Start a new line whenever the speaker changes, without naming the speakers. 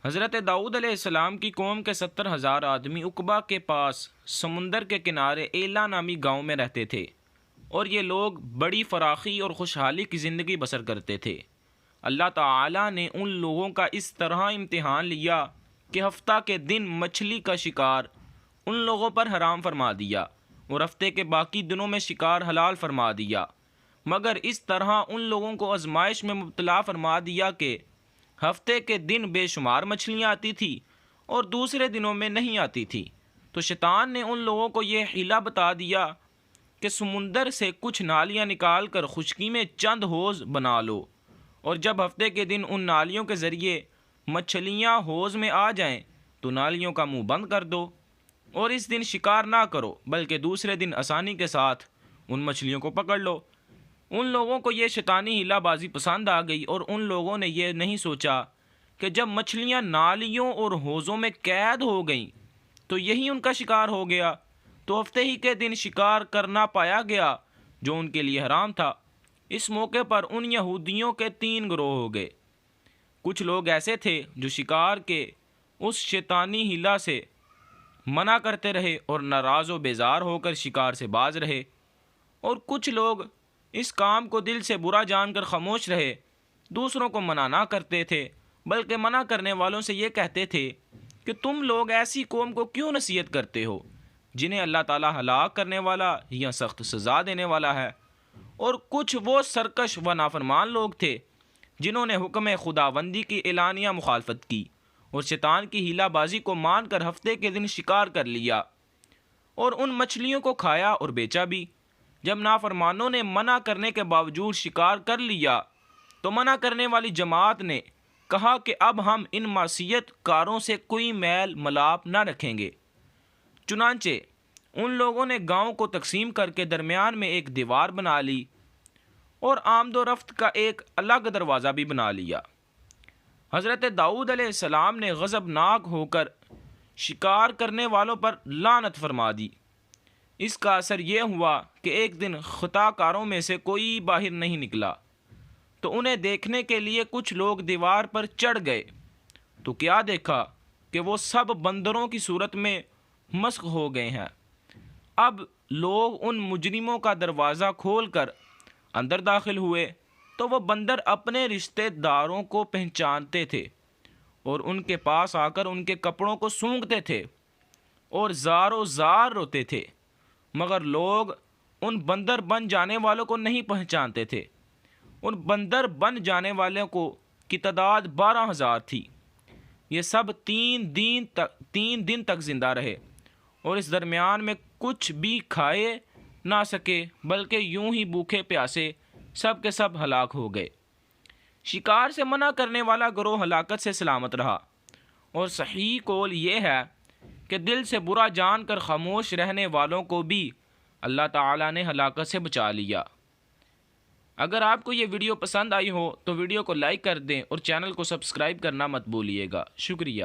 حضرت داؤد علیہ السلام کی قوم کے 70,000 آدمی عقبہ کے پاس سمندر کے کنارے ایلا نامی گاؤں میں رہتے تھے، اور یہ لوگ بڑی فراخی اور خوشحالی کی زندگی بسر کرتے تھے۔ اللہ تعالیٰ نے ان لوگوں کا اس طرح امتحان لیا کہ ہفتہ کے دن مچھلی کا شکار ان لوگوں پر حرام فرما دیا اور ہفتے کے باقی دنوں میں شکار حلال فرما دیا، مگر اس طرح ان لوگوں کو آزمائش میں مبتلا فرما دیا کہ ہفتے کے دن بے شمار مچھلیاں آتی تھی اور دوسرے دنوں میں نہیں آتی تھی۔ تو شیطان نے ان لوگوں کو یہ حیلہ بتا دیا کہ سمندر سے کچھ نالیاں نکال کر خشکی میں چند حوض بنا لو، اور جب ہفتے کے دن ان نالیوں کے ذریعے مچھلیاں حوض میں آ جائیں تو نالیوں کا منہ بند کر دو، اور اس دن شکار نہ کرو بلکہ دوسرے دن آسانی کے ساتھ ان مچھلیوں کو پکڑ لو۔ ان لوگوں کو یہ شیطانی ہیلہ بازی پسند آ گئی، اور ان لوگوں نے یہ نہیں سوچا کہ جب مچھلیاں نالیوں اور حوضوں میں قید ہو گئیں تو یہی ان کا شکار ہو گیا، تو ہفتے ہی کے دن شکار کرنا پایا گیا جو ان کے لیے حرام تھا۔ اس موقع پر ان یہودیوں کے 3 گروہ ہو گئے۔ کچھ لوگ ایسے تھے جو شکار کے اس شیطانی ہیلہ سے منع کرتے رہے اور ناراض و بیزار ہو کر شکار سے باز رہے، اور کچھ لوگ اس کام کو دل سے برا جان کر خاموش رہے، دوسروں کو منع نہ کرتے تھے بلکہ منع کرنے والوں سے یہ کہتے تھے کہ تم لوگ ایسی قوم کو کیوں نصیحت کرتے ہو جنہیں اللہ تعالیٰ ہلاک کرنے والا یا سخت سزا دینے والا ہے۔ اور کچھ وہ سرکش و نافرمان لوگ تھے جنہوں نے حکم خداوندی کی اعلانیہ مخالفت کی اور شیطان کی ہیلہ بازی کو مان کر ہفتے کے دن شکار کر لیا اور ان مچھلیوں کو کھایا اور بیچا بھی۔ جب نافرمانوں نے منع کرنے کے باوجود شکار کر لیا تو منع کرنے والی جماعت نے کہا کہ اب ہم ان معصیت کاروں سے کوئی میل ملاپ نہ رکھیں گے۔ چنانچہ ان لوگوں نے گاؤں کو تقسیم کر کے درمیان میں ایک دیوار بنا لی اور آمد و رفت کا ایک الگ دروازہ بھی بنا لیا۔ حضرت داؤد علیہ السلام نے غضبناک ہو کر شکار کرنے والوں پر لعنت فرما دی۔ اس کا اثر یہ ہوا کہ ایک دن خطا کاروں میں سے کوئی باہر نہیں نکلا، تو انہیں دیکھنے کے لیے کچھ لوگ دیوار پر چڑھ گئے، تو کیا دیکھا کہ وہ سب بندروں کی صورت میں مسخ ہو گئے ہیں۔ اب لوگ ان مجرموں کا دروازہ کھول کر اندر داخل ہوئے تو وہ بندر اپنے رشتہ داروں کو پہچانتے تھے اور ان کے پاس آ کر ان کے کپڑوں کو سونگھتے تھے اور زار و زار روتے تھے، مگر لوگ ان بندر بن جانے والوں کو نہیں پہچانتے تھے۔ ان بندر بن جانے والوں کی تعداد 12,000 تھی۔ یہ سب 3 دن تک زندہ رہے اور اس درمیان میں کچھ بھی کھائے نہ سکے، بلکہ یوں ہی بھوکے پیاسے سب کے سب ہلاک ہو گئے۔ شکار سے منع کرنے والا گروہ ہلاکت سے سلامت رہا، اور صحیح قول یہ ہے کہ دل سے برا جان کر خاموش رہنے والوں کو بھی اللہ تعالیٰ نے ہلاکت سے بچا لیا۔ اگر آپ کو یہ ویڈیو پسند آئی ہو تو ویڈیو کو لائک کر دیں اور چینل کو سبسکرائب کرنا مت بھولیے گا۔ شکریہ۔